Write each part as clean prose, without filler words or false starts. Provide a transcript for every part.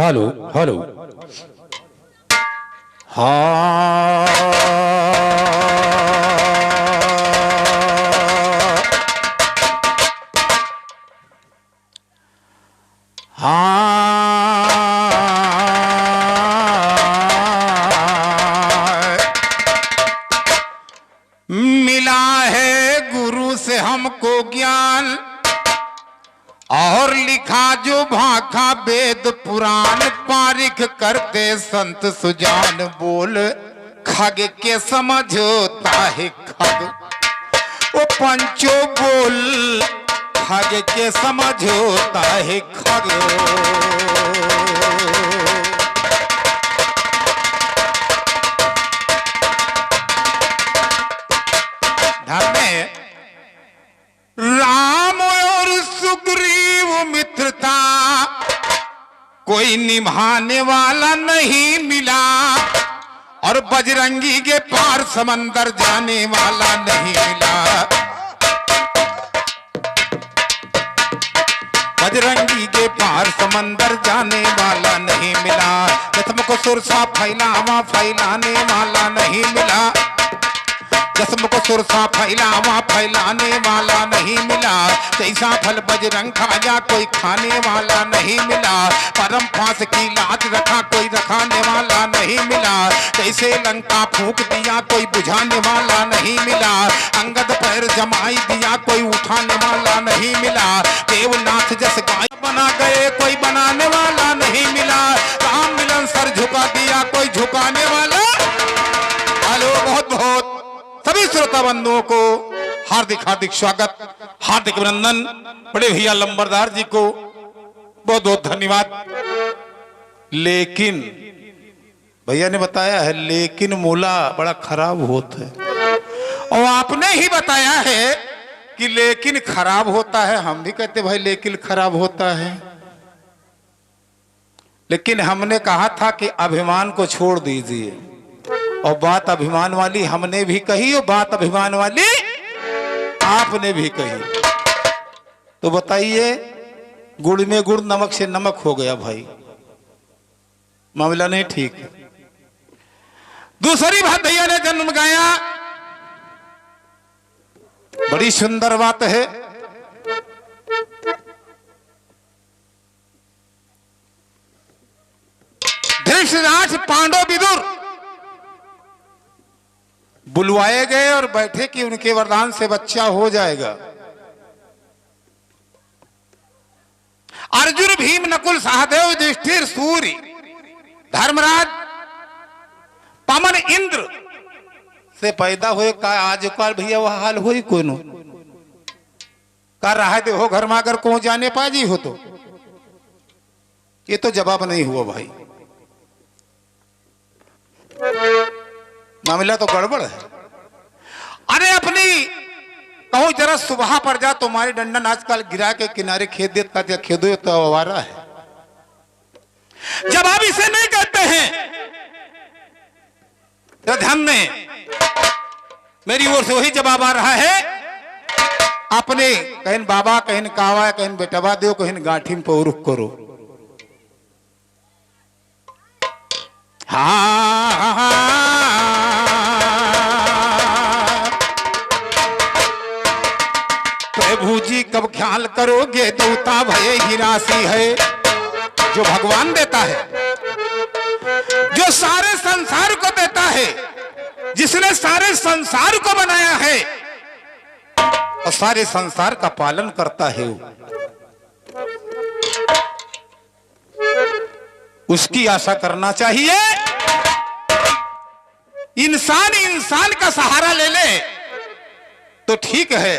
Hello hello. हाँ मिला है गुरु से हमको ज्ञान और लिखा जो भाखा वेद पुराण पारिख करते संत सुजान। बोल खग के समझता है खग वो पंचो बोल खग के समझता है खग। राम और सुग्रीव मित्रता कोई निभाने वाला नहीं मिला और बजरंगी के पार समंदर जाने वाला नहीं मिला। बजरंगी के पार समंदर जाने वाला नहीं मिला। जख्म को सुरसा फैलावा फैलाने वाला नहीं मिला। जख्म को सुरसा फैलावा फैलाने वाला नहीं मिला। जैसा फल बजरंग खाया कोई खाने वाला नहीं मिला। परम फांस की लाज रखा कोई रखाने वाला नहीं मिला। जैसे लंका फूंक दिया कोई बुझाने वाला नहीं मिला। अंगद पैर जमाई दिया कोई उठाने वाला नहीं मिला। देवनाथ जस गाय बना गए कोई बनाने वाला नहीं मिला। राम मिलन सर झुका दिया कोई झुकाने वाला। हेलो बहुत बहुत सभी श्रोता बंधुओं को हार्दिक हार्दिक स्वागत, हार्दिक अभिनंदन। बड़े भैया लंबरदार जी को बहुत बहुत धन्यवाद। लेकिन भैया ने बताया है लेकिन मूला बड़ा खराब होता है और आपने ही बताया है कि लेकिन खराब होता है। हम भी कहते भाई लेकिन खराब होता है, लेकिन हमने कहा था कि अभिमान को छोड़ दीजिए और बात अभिमान वाली हमने भी कही और बात अभिमान वाली आपने भी कही। तो बताइए गुड़ में गुड़ नमक से नमक हो गया भाई, मामला नहीं ठीक है। दूसरी बात भैया ने जन्म गाया, बड़ी सुंदर बात है। धृतराष्ट्र पांडव विदुर बुलवाए गए और बैठे कि उनके वरदान से बच्चा हो जाएगा। अर्जुन भीम नकुल सहदेव युधिष्ठिर सूर्य धर्मराज पवन इंद्र से पैदा हुए का आज काल भैया वह हाल हो ही कोनो का रहा दे हो घर में अगर को जाने पाजी हो तो ये तो जवाब नहीं हुआ भाई, मामला तो गड़बड़ है। अरे अपनी कहूं जरा सुबह पर जा तुम्हारी डंडन आजकल गिरा के किनारे खेत देता खेदो तो आवारा है। जब आप इसे नहीं कहते हैं तो ध्यान में मेरी ओर से वही जवाब आ रहा है। अपने कहीं बाबा कहीं कावा कहीं बेटवा दो कहीं गांठी में पौरुख करो। हाँ प्रभु जी कब ख्याल करोगे देवता भय ही राशि है जो भगवान देता है, जो सारे संसार को देता है, जिसने सारे संसार को बनाया है और सारे संसार का पालन करता है, उसकी आशा करना चाहिए। इंसान का सहारा ले ले तो ठीक है,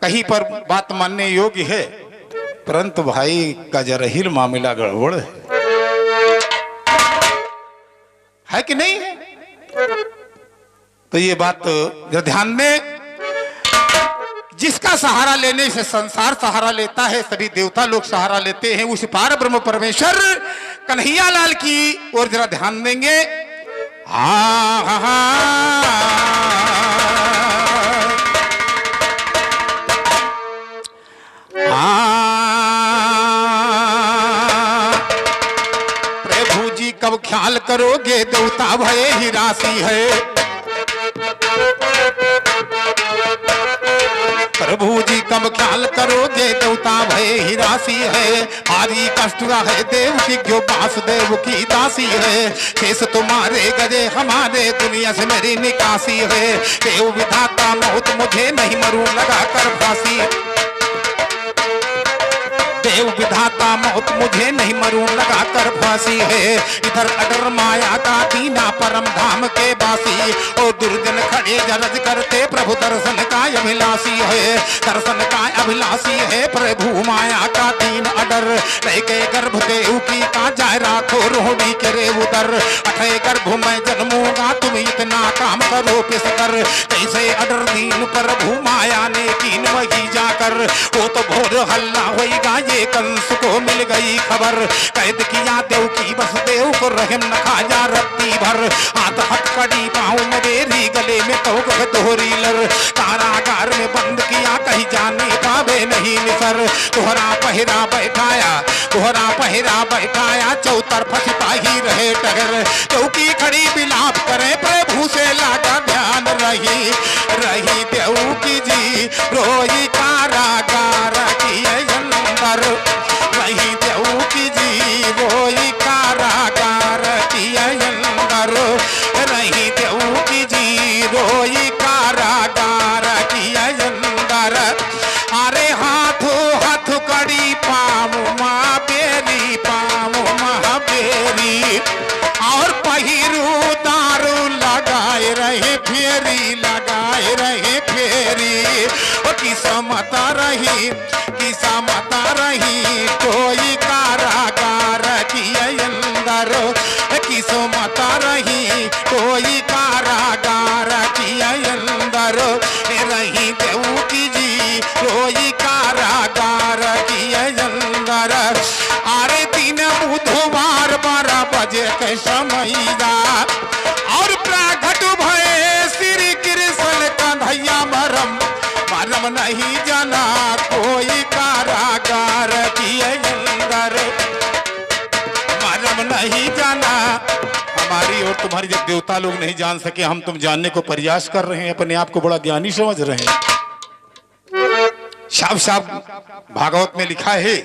कहीं पर बात मानने योग्य है, परंतु भाई का जरहील मामला गड़बड़ है कि नहीं है? तो ये बात ध्यान में, जिसका सहारा लेने से संसार सहारा लेता है, सभी देवता लोग सहारा लेते हैं, उस पार ब्रह्म परमेश्वर कन्हैया लाल की ओर जरा ध्यान देंगे। हाँ हाँ हाँ कब ख्याल करोगे, देवता भये ही राशि है। प्रभु जी कब ख्याल करोगे, देवता भये ही राशि है। आदि कष्ट है देव की जो वासुदेव की दासी है। शेष तुम्हारे गजे हमारे दुनिया से मेरी निकासी है। देव विधाता मौत मुझे नहीं मरूं लगा कर फांसी। देव विधाता मौत मुझे नहीं मरूं लगा कर फांसी है। इधर अडर माया का दीना परम धाम के बासी। और दुर्जन खड़े जरज करते प्रभु दर्शन का अभिलाषी है। दर्शन का अभिलाषी है प्रभु माया का दीन अडर। लेके गर्भ देव की का जाय राखो रोहड़ी के रे उदर। अठे गर्भ में जन्मूंगा तुम इतना काम करो किस कर। कैसे अडर दीन प्रभु माया ने कीन वही जाकर। वो तो भोर हल्ला होगा ये कंस को मिल गई खबर। कैद किया देव की बस देव को रहम न खाया रत्ती भर। हाथ हथकड़ी पाँव मेरी गले में कौक दोहरी लर। कारागार में बंद किया कहीं जाने पावे नहीं निसर। तुहरा पहरा बैठाया, तुहरा पहरा बैठाया, चौतरफ सिपाही रहे टगर। चौकी खड़ी बिलाप करे प्रभु से लागा ध्यान रही। रही देव की जी रोई कारागार की अंदर। रही देव की जी रोई कारागार की अंदर। रही देव की जी रोई कारागार की अंदर। अरे हाथों हाथ कड़ी पाम माँ बेरी, पाम माँ बेरी। और पहिरू दारू लगाए रहे फेरी, लगाए रहे फेरी। ओ किस्मत रही, किस्मत रही कोई कारागार की अंदर। किस्मत रही कोई कारागार की अंदर। रही देव की जी कोई कारागार की अंदर। अरे दिन बुधवार 12 बजे के समैया। और प्रागट भये श्री कृष्ण कन्हैया मरम। मरम नहीं जाना कोई कारागार की अंदर। मरम नहीं जाना हमारी और तुम्हारी जब देवता लोग नहीं जान सके, हम तुम जानने को प्रयास कर रहे हैं। अपने आप को बड़ा ज्ञानी समझ रहे हैं। साफ साफ भागवत में लिखा है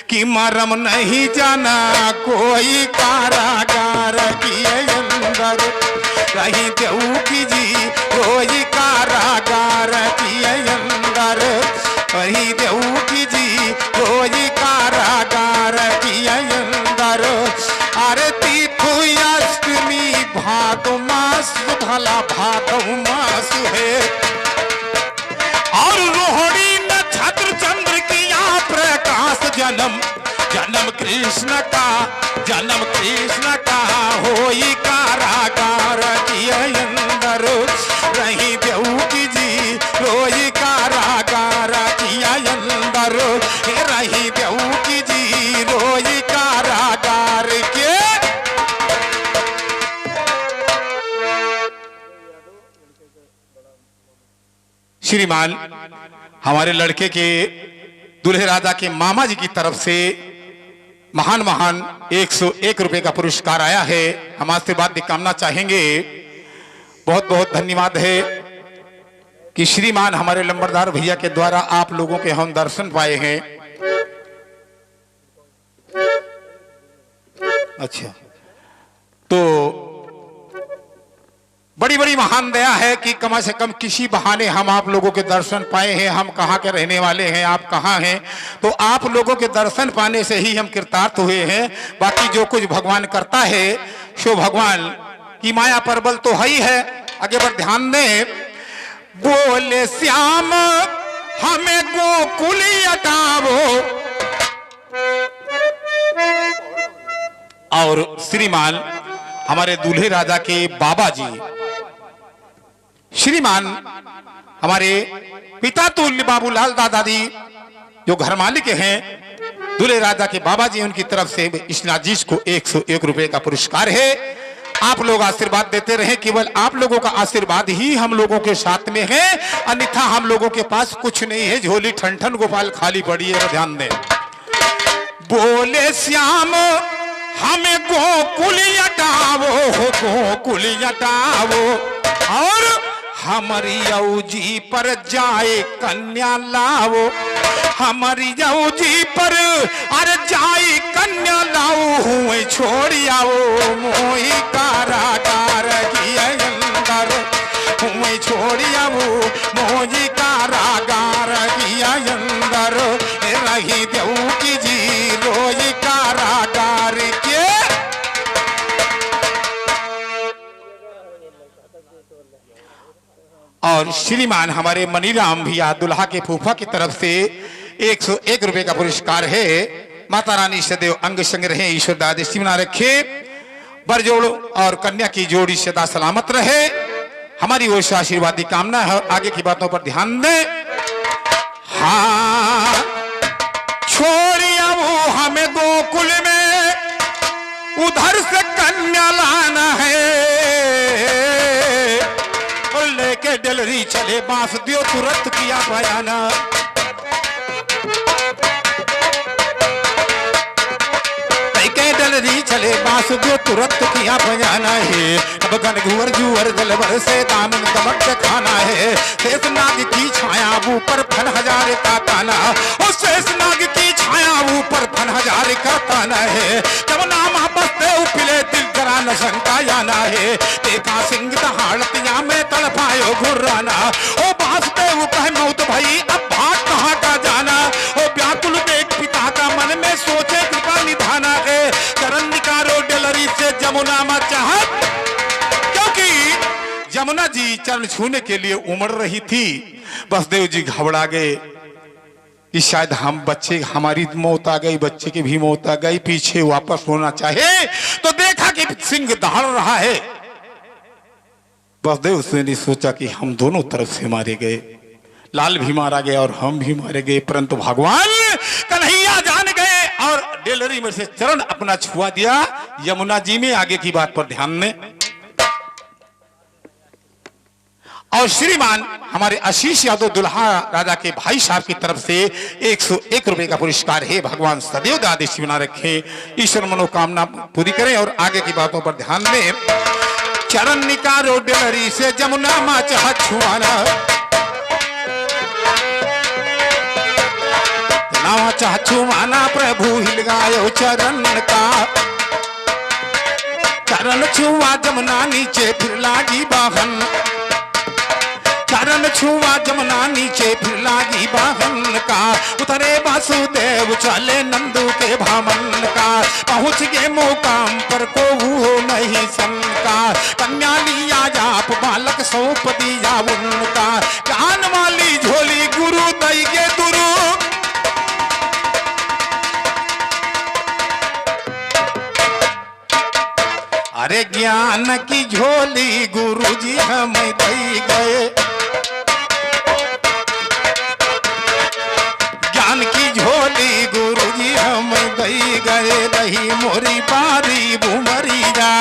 कि मरम नहीं जाना कोई कारागार की अंदर। रही देव की जी कोई कारागार की अंदर। रही देव की जी कोई कारागार की अंदर। अरे तीर्थु अष्टमी भादो मास, भला भादो मास है। और रोहिणी नक्षत्र चंद्र किया प्रकाश जन्म। जन्म कृष्ण का, जन्म कृष्ण का होई कारागार की अंदर। रही देव की जी रोई कारागार की अंदर। रही देव की जी रोई कारागार के। श्रीमान हमारे लड़के के दूल्हे राजा के मामा जी की तरफ से महान महान 101 रुपए का पुरस्कार आया है। हम आशीर्वाद की कामना चाहेंगे। बहुत बहुत धन्यवाद है कि श्रीमान हमारे लंबरदार भैया के द्वारा आप लोगों के हम दर्शन पाए हैं। अच्छा, तो बड़ी बड़ी महान दया है कि कम से कम किसी बहाने हम आप लोगों के दर्शन पाए हैं। हम कहाँ के रहने वाले हैं, आप कहाँ हैं, तो आप लोगों के दर्शन पाने से ही हम कृतार्थ हुए हैं। बाकी जो कुछ भगवान करता है सो भगवान की माया पर बल तो है ही है। आगे पर ध्यान दें। बोले श्याम हमें गोकुल हटाओ। और श्रीमान हमारे दूल्हे राजा के बाबा जी, श्रीमान हमारे पिता तुल्य बाबूलाल दादाजी जो घर मालिक हैं, दूल्हे राजा के बाबा जी, उनकी तरफ से इस्नाथ जी को 101 रुपए का पुरस्कार है। आप लोग आशीर्वाद देते रहे। केवल आप लोगों का आशीर्वाद ही हम लोगों के साथ में है, अन्यथा हम लोगों के पास कुछ नहीं है। झोली ठन ठन गोपाल खाली पड़ी है। ध्यान दें। बोले श्याम हमें गोकुल हटावो हो गोकुल हटावो और हमारी यौजी पर जाए कन्या लाओ हमारी यौजी पर अरे जाए कन्या लाओ हुए छोड़ आओ मोई कारागार की अंदर हुए छोड़ आओ मोई कारागार की अंदर रही देऊ की जी रोज कारागार के और श्रीमान हमारे मनीराम भैया दुल्हा के फूफा की तरफ से 101 रुपए का पुरस्कार है। माता रानी सदैव अंग संग रहे, ईश्वर दादेशी बना रखे, बरजोड़ और कन्या की जोड़ी सदा सलामत रहे, हमारी ओर से आशीर्वाद की कामना है। आगे की बातों पर ध्यान दें। हाँ छोड़िया वो हमें गोकुल में उधर से कन्या लाना है और लेके डलरी चले बांस दियो तुरंत किया बयाना डलरी चले बांस दियो तुरंत किया बजाना है। अब घन घुवर जुअर जलवर से दामन दमक खाना है। शेष नाग की छाया ऊपर फन हजार का ताना और शेष नाग की छाया ऊपर फन हजार का ताना है। जब नामा बसते उपिले दिल जरा न शंका जाना है। देखा सिंह दहाड़तिया में तड़पायो घुर्राना ओ बांसते ऊपर मौत भई अब भाग कहाँ का जाना ओ व्याकुल देख पिता का मन में सोचे कृपा निधाना है। चरण निकारो डलरी से जमुना मा चाहत क्योंकि जमुना जी चरण छूने के लिए उमड़ रही थी। बसदेव जी घबरा गए कि शायद हम बच्चे हमारी मौत आ गई, बच्चे की भी मौत आ गई, पीछे वापस होना चाहे तो देखा कि सिंह दहाड़ रहा है। बसदेव से ने सोचा कि हम दोनों तरफ से मारे गए, लाल भी मारा गया और हम भी मारे गए, परंतु भगवान कन्हैया जान गए और डेलरी में से चरण अपना छुआ दिया यमुना जी में। आगे की बात पर ध्यान दें। और श्रीमान हमारे आशीष यादव दुल्हा राजा के भाई साहब की तरफ से 101 रुपए का पुरस्कार है। भगवान सदैव दादेशी बना रखे, ईश्वर मनोकामना पूरी करें। और आगे की बातों पर ध्यान दें। चरण निकारो डेलरी से जमुना मा चाह छुआना नावा चाह छुआना प्रभु हिल गायो चरण का। चरण छुआ जमुना नीचे फिर लागी बाहन, चरण छुआ जमुना नीचे फिर लागी बाहन का। उतरे वासुदेव चले नंदू के भामन का। पहुंच गए मुकाम पर को हो नहीं शंका। कन्या लिया जाप बालक सौंप दिया उनका। ज्ञान वाली झोली गुरु दई के दुरु अरे ज्ञान की झोली गुरुजी हम दई गए। ज्ञान की झोली गुरुजी हम दई गए। रही मोरी बारी भूमरी जा,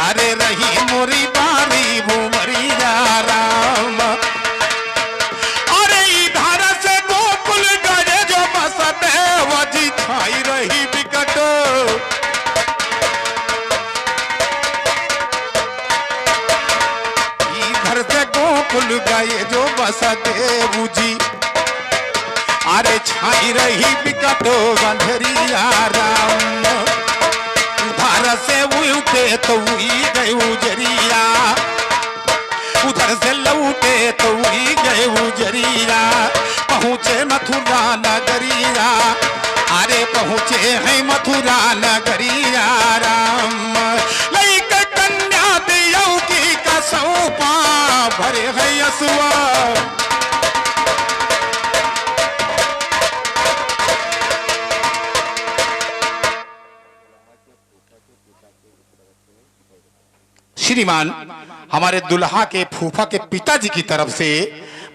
अरे रही मोरी बारी भूमरी जा राम। अरे इधर से गोकुल गए जो बसते वजी छाई रही विकट। इधर से गोकुल गए जो बसते जी अरे छाई रही विकट गंधरिया राम। उधर से उठे तो उई गए उजरिया, उधर से लौटे तो उई गए उजरिया। पहुंचे मथुरा नगरिया, अरे पहुंचे हैं मथुरा नगरिया राम। लइक कन्या दियौ की कसौपा भरे है यसुआ। श्रीमान हमारे दुल्हा के फूफा के पिताजी की तरफ से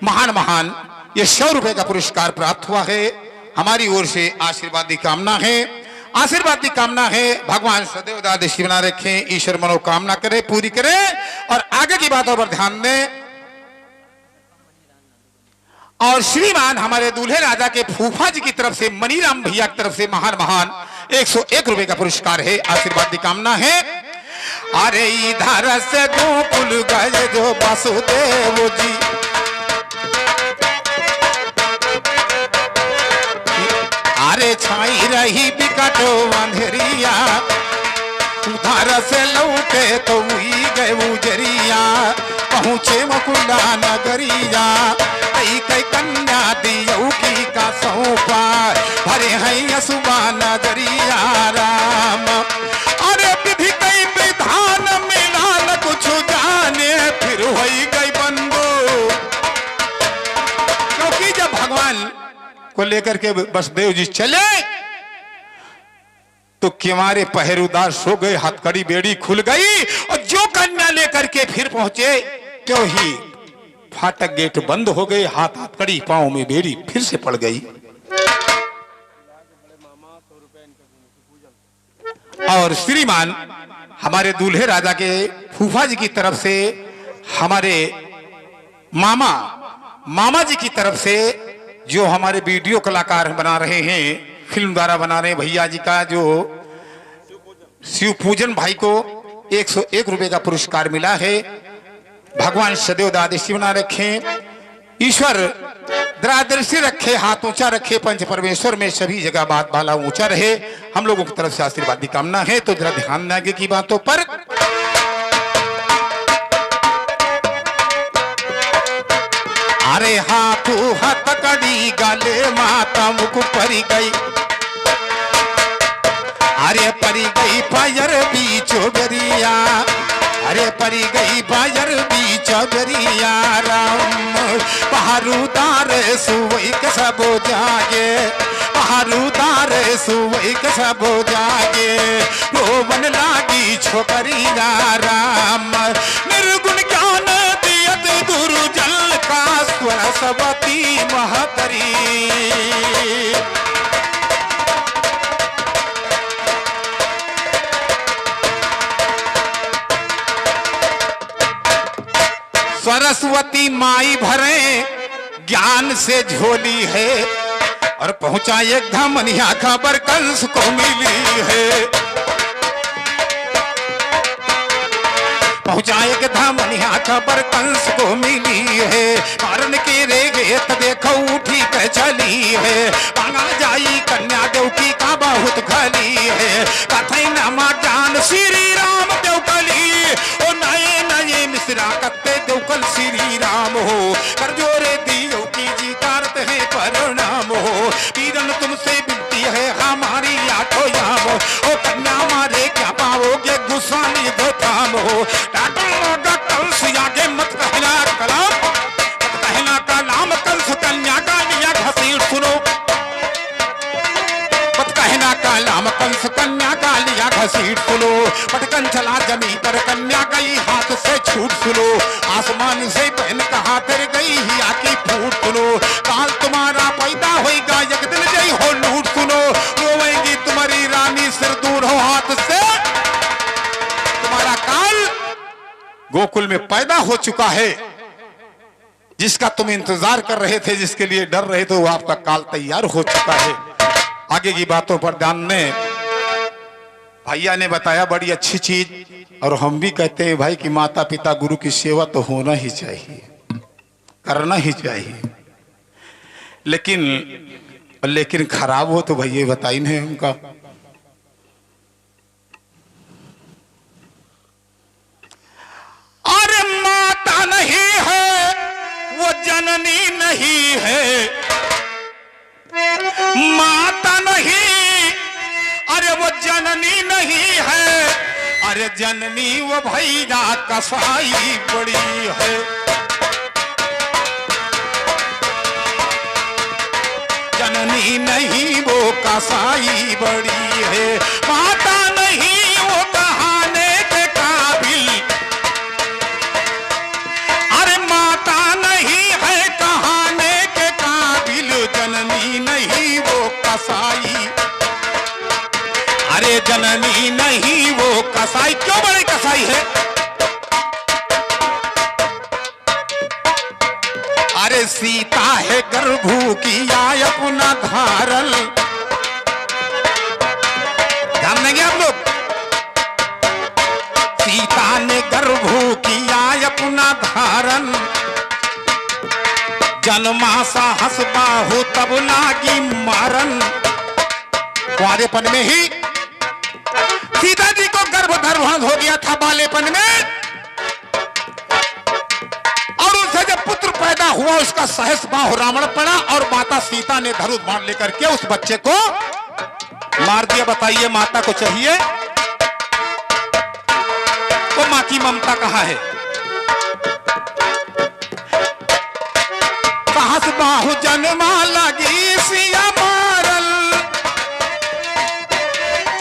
महान ये 100 रुपए का पुरस्कार प्राप्त हुआ है। हमारी ओर से आशीर्वाद की कामना है। आशीर्वाद की कामना है भगवान सदैव दादेशी बना रखें, ईश्वर मनोकामना करे पूरी करे। और आगे की बातों पर ध्यान दें। और श्रीमान हमारे दूल्हे राजा के फूफा जी की तरफ से मनीराम भैया की तरफ से महान 101 रुपए का पुरस्कार है, आशीर्वाद की कामना है। अरे इधर से गोकुल गए जो वासुदेव जी, अरे छाई रही बिकट अंधेरिया, उधर से लौटे तो हुई गए उजरिया, पहुँचे मकुला नगरिया, कई कई कन्या दियौ की का सौंपा, भरे हैं यसुबा नगरिया राम। अरे विधि कई विधान मिला न कुछ जाने, फिर होई गई बंदो, क्योंकि जब भगवान को लेकर के वसुदेव जी चले तो किमारे पहरेदार सो गए, हथकड़ी बेड़ी खुल गई, और जो कन्या लेकर के फिर पहुंचे क्यों ही फाटक गेट बंद हो गए, हाथ हथकड़ी पांव में बेड़ी फिर से पड़ गई। और श्रीमान हमारे दूल्हे राजा के फूफा जी की तरफ से, हमारे मामा जी की तरफ से, जो हमारे वीडियो कलाकार बना रहे हैं, फिल्म द्वारा बना रहे हैं भैया जी का, जो शिव पूजन भाई को 101 रुपए का पुरस्कार मिला है। भगवान सदैव दादृष्टि बना रखें, ईश्वर द्रादृष्टि रखे, हाथ ऊंचा रखे, पंच परमेश्वर में सभी जगह बात भाला ऊंचा रहे। हम लोगों की तरफ से आशीर्वाद की कामना है। तो जरा ध्यान दें आगे की बातों पर। अरे हाथू हथकड़ी गले माता मुख परी गई, अरे परी गई पायर बीचो गरिया, अरे परी गई पायर बीचो गरिया राम। पहाड़ूदार सुवई के सबो जागे, पहाड़ूदार सुवई के सबो जागे, रोवन लागी छोकरिया राम। निर्गुण ज्ञान दियत दुर्जल का सरस्वती महतरी, सरस्वती माई भरे ज्ञान से झोली है, और पहुंचा एक धमनिया खबर कंस को मिली है, पहुंचा एक धमनिया खबर कंस को मिली है। कारण के रे गेत देखो उठी पे चली है, मांगा जाई कन्या देव की का बहुत खली है। कथई नमा जान श्री राम देवकली, ओ नए नए मिश्रा कत्ते देवकल श्री राम हो। कर जोरे दियो की जी कारत है परिणाम हो, पीरन तुमसे विनती है हमारी आठो याम। ओ कन्या मारे क्या पाओगे गुस्सानी दो थाम हो। कंस आगे मत कहना कलाम, मत कहना कलाम, कंस कन्या का लिया घसीट सुनो, मत कहना कलाम, कंस कन्या का लिया घसीट सुनो। पटकन चला जमीन पर कन्या गई हाथ से छूट सुनो, आसमान से बहन कहा कर गई ही आकी फूट सुनो। काल तुम्हारा पैदा होगा एक दिन जय हो लूट सुनो, रोएंगी तुम्हारी रानी सिर दूर हो हाथ से। तुम्हारा काल गोकुल में पैदा हो चुका है, जिसका तुम इंतजार कर रहे थे, जिसके लिए डर रहे थे, वो आपका काल तैयार हो चुका है। आगे की बातों पर ध्यान दें। भैया ने बताया बड़ी अच्छी चीज, और हम भी कहते हैं भाई कि माता पिता गुरु की सेवा तो होना ही चाहिए, करना ही चाहिए, लेकिन खराब हो तो भैया बताई नहीं उनका। अरे माता नहीं है वो जननी नहीं है, माता नहीं, अरे वो जननी नहीं है, अरे जननी वो भैया कसाई बड़ी है। जननी नहीं वो कसाई बड़ी है, माता नहीं वो कहाने के काबिल, अरे माता नहीं है कहाने के काबिल, जननी नहीं वो कसाई, अरे जननी नहीं वो कसाई। क्यों बड़े कसाई है? अरे सीता है गर्भू किया अपना धारल, कारण जन्मा साहस बाहु तब लागी मारन। कुंवारेपन में ही सीता जी को गर्भधारण हो गया था बालेपन में, और उनसे जब पुत्र पैदा हुआ उसका सहस बाहु रावण पड़ा और माता सीता ने धनुष बाण लेकर के उस बच्चे को मार दिया। बताइए माता को चाहिए तो मां की ममता कहां है? साहस बाहु जन्मा लगी सिया मारल,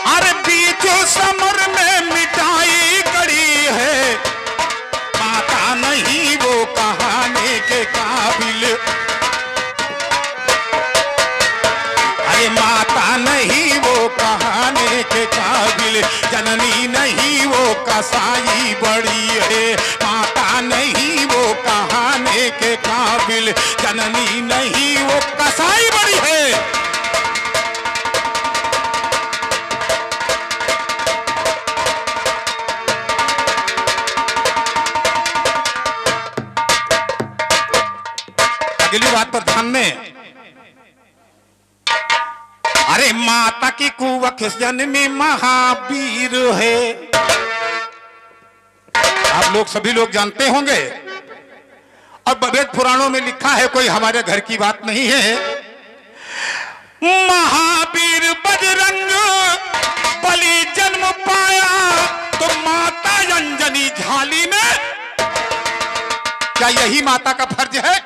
अरे बीचो समर में मिटाई कड़ी है। माता नहीं वो कहाने के काबिल, अरे माता नहीं वो कहाने के काबिल, जननी नहीं वो कसाई बड़ी है। माता नहीं वो कहाने के काबिल, जननी नहीं वो कसाई बड़ी है। अगली बात पर ध्यान में, अरे माता की कुवख जन्मी महावीर है। आप लोग सभी लोग जानते होंगे और वेद पुराणों में लिखा है, कोई हमारे घर की बात नहीं है। महावीर बजरंग बलि जन्म पाया तो माता अंजनी झाली में। क्या यही माता का फर्ज है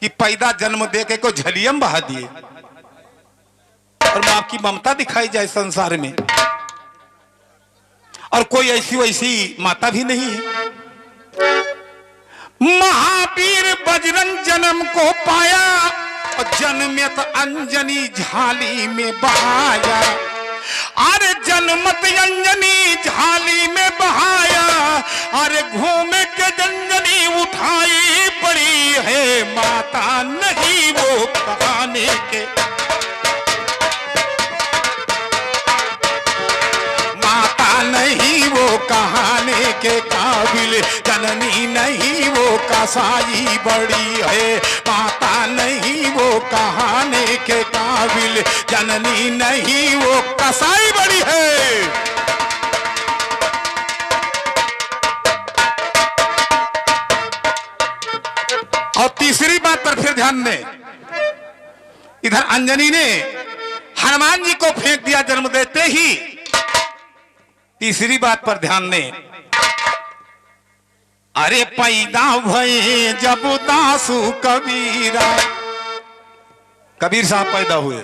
कि पैदा जन्म दे के को झलियम बहा दिए और मां की ममता दिखाई जाए संसार में? और कोई ऐसी वैसी माता भी नहीं है। महावीर बजरंग जन्म को पाया और जन्मत अंजनी झाली में बहाया। अरे जन्मत अंजनी झाली में बहाया, अरे घूमे के जंजनी उठाई पड़ी है। माता नहीं वो कहाने के, नहीं वो कहाने के काबिल, जननी नहीं वो कसाई बड़ी है। माता नहीं वो कहाने के काबिल, जननी नहीं वो कसाई बड़ी है। और तीसरी बात पर फिर ध्यान दें, इधर अंजनी ने हनुमान जी को फेंक दिया जन्म देते ही। तीसरी बात पर ध्यान दें, अरे पैदा भये जब दासु कबीरा, कबीर साहब पैदा हुए।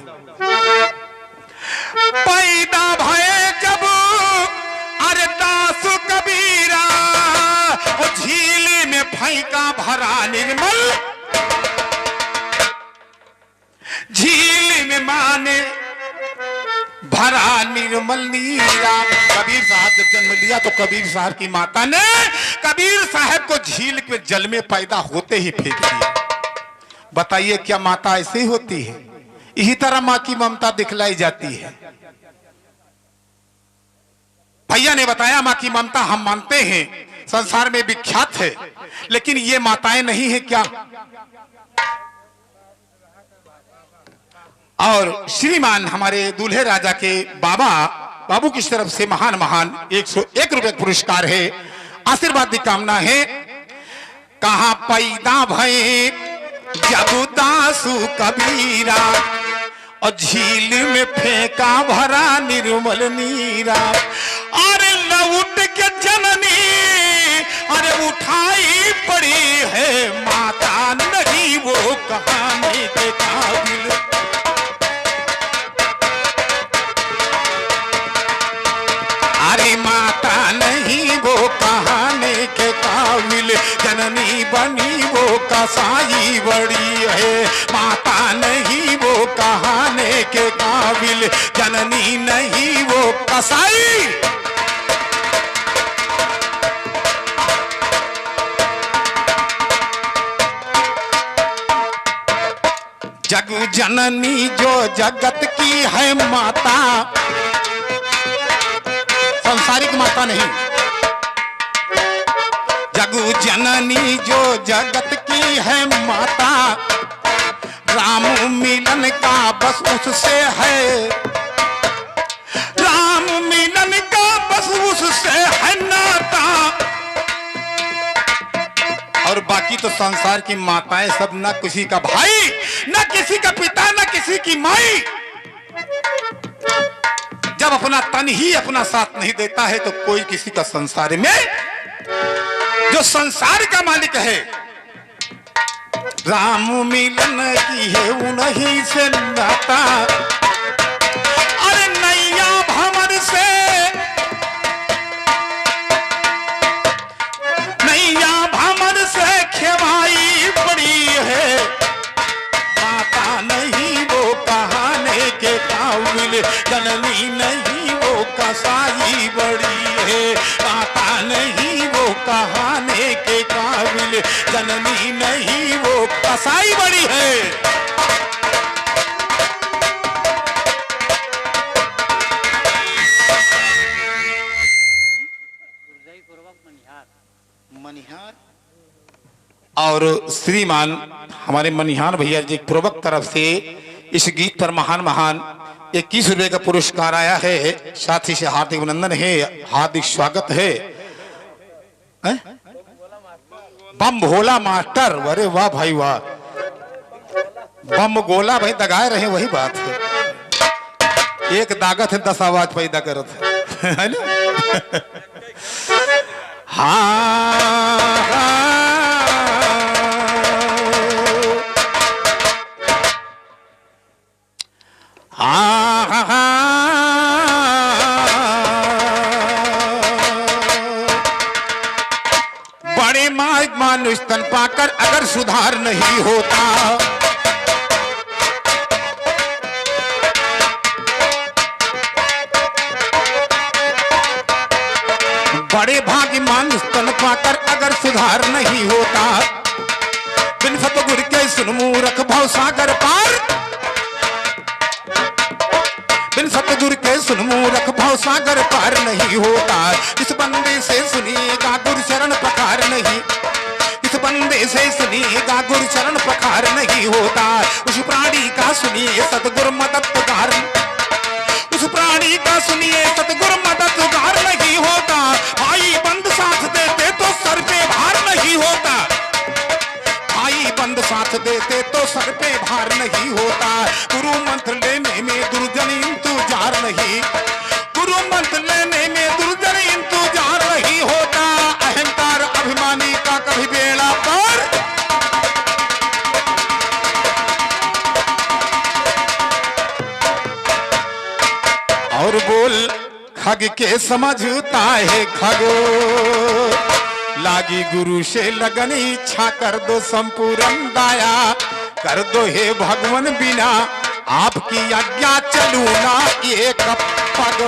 पैदा भये जब अरे दासु कबीरा, झील में फेंका भरा निर्मल, झील में माने भरा निर्मल नीरा। कबीर साहब जब जन्म लिया तो कबीर साहब की माता ने कबीर साहब को झील के जल में पैदा होते ही फेंक दिया। बताइए क्या माता ऐसे ही होती है? इसी तरह मां की ममता दिखलाई जाती है। भैया ने बताया मां की ममता हम मानते हैं संसार में विख्यात है, लेकिन ये माताएं नहीं है क्या? और श्रीमान हमारे दूल्हे राजा के बाबू की तरफ से महान 101 रुपए पुरस्कार है, आशीर्वाद की कामना है। कहां पैदा भये जब दासु कबीरा, और झील में फेंका भरा निर्मल नीरा। अरे लौट के जननी अरे उठाई पड़ी है। माता नहीं वो कहानी के काबिल, अरे माता नहीं वो कहाने के काबिल, जननी बनी वो कसाई बड़ी है। माता नहीं वो कहाने के काबिल, जननी नहीं वो कसाई। जग जननी जो जगत की है माता, सांसारिक माता नहीं। जग जगु जननी जो जगत की है माता, राम मिलन का बस उससे है, राम मिलन का बस उससे है नाता। और बाकी तो संसार की माताएं सब ना किसी का भाई, ना किसी का पिता, ना किसी की माई। जब अपना तन ही अपना साथ नहीं देता है तो कोई किसी का संसार में, जो संसार का मालिक है, राम मिलन की है उन्हीं से नाता। अरे नैया भंवर से, नैया भंवर से खेवाई पड़ी है, माता नहीं वो कहाने के काबिल, जननी नहीं वो कसाई बड़ी है, माता नहीं वो कहाने के काबिल, जननी नहीं वो कसाई बड़ी है। मनिहार और श्रीमान हमारे मनिहार भैया जी पूर्वक तरफ से इस गीत पर महान महान 21 रुपए का पुरस्कार आया है। साथ ही से हार्दिक अभिनंदन है, हार्दिक स्वागत है। बम भोला मास्टर, अरे वाह भाई वाह, बम गोला भाई दगाए रहे, वही बात है। एक दागत है 10 आवाज पैदा करत है ना। बड़े मानुष तन पाकर अगर सुधार नहीं होता, बड़े भाग्य मानुष तन पाकर अगर सुधार नहीं होता, बिन सतगुर के सुन मूरख भव सागर पार, बिन सतगुर के सुन मूरख भव सागर पार नहीं होता। इस बंदे से सुनिएगा गुरु चरण प्रकार नहीं, इस बंदे से सुनिएगा गुरु चरण प्रकार नहीं होता। उस प्राणी का सुनिए सतगुरु मददगार, उस प्राणी का सुनिए सतगुरु मददगार नहीं होता। भाई बंद साथ देते तो सर पे भार नहीं होता, भाई बंद साथ देते तो सर पे भार नहीं होता। गुरु मंत्र लेने में दुर्जन इंतजार नहीं, गुरु मंत्र लेने में दुर्जन इंतजार नहीं होता। अहंकार अभिमानी का कभी बेड़ा पार, और बोल खग के समझता है खगो, लागी गुरु से लगन इच्छा कर दो संपूर्ण दाया, कर दो हे भगवान बिना आपकी आज्ञा चलू ना एक पग।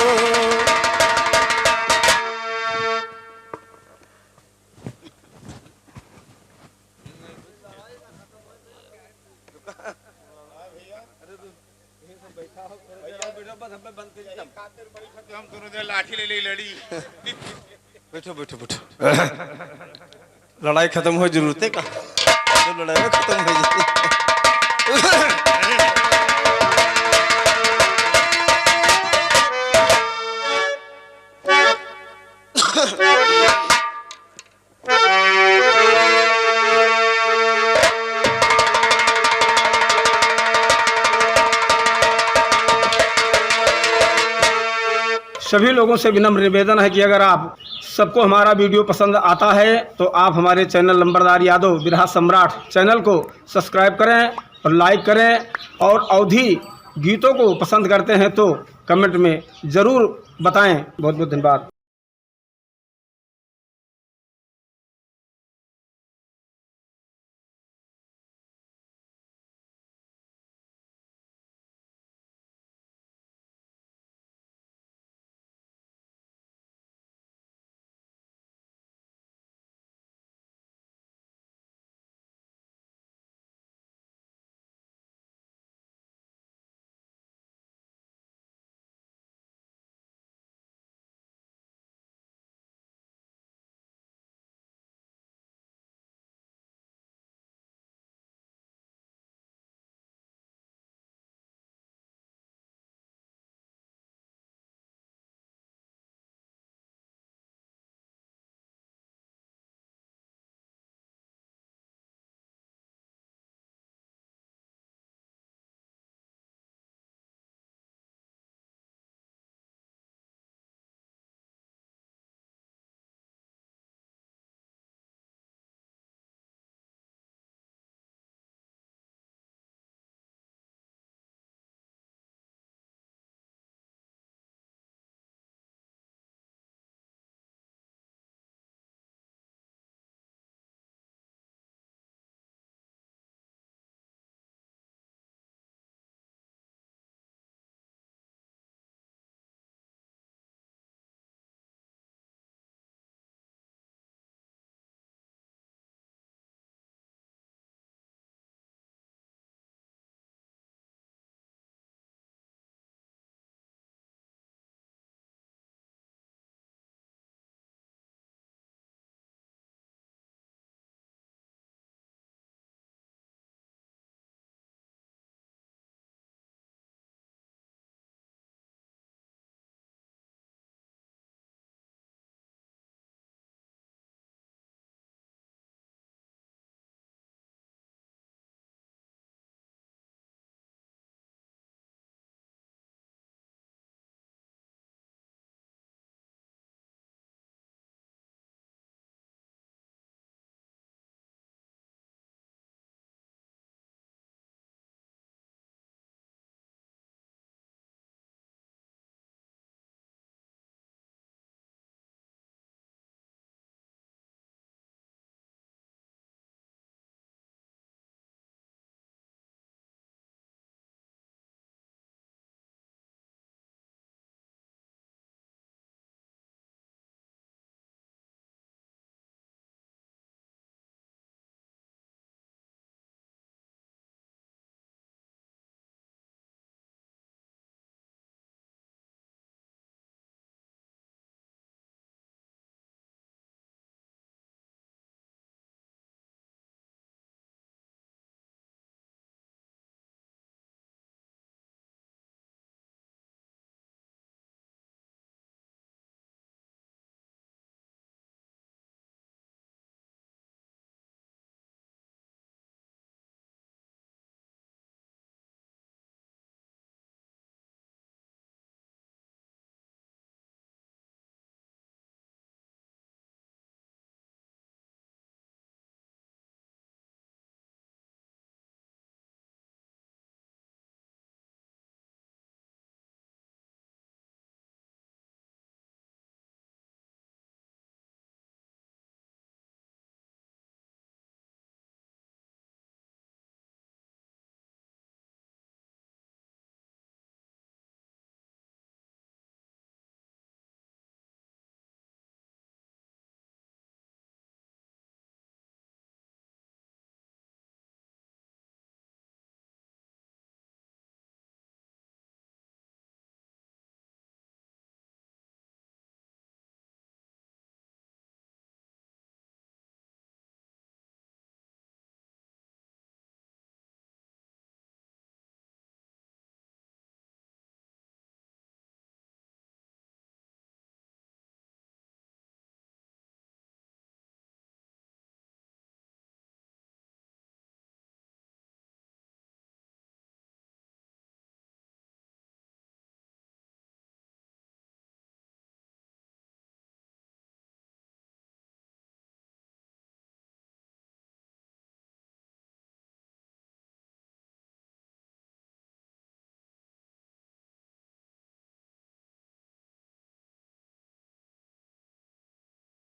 हम दोनों लाठी ले लड़ी। बैठो बैठो बैठो। लड़ाई खत्म हो जरूरत है का, तो लड़ाई खत्म हो जाती। सभी लोगों से विनम्र निवेदन है कि अगर आप सबको हमारा वीडियो पसंद आता है तो आप हमारे चैनल नंबरदार यादव बिरहा सम्राट चैनल को सब्सक्राइब करें और लाइक करें, और अवधी गीतों को पसंद करते हैं तो कमेंट में ज़रूर बताएं। बहुत बहुत धन्यवाद।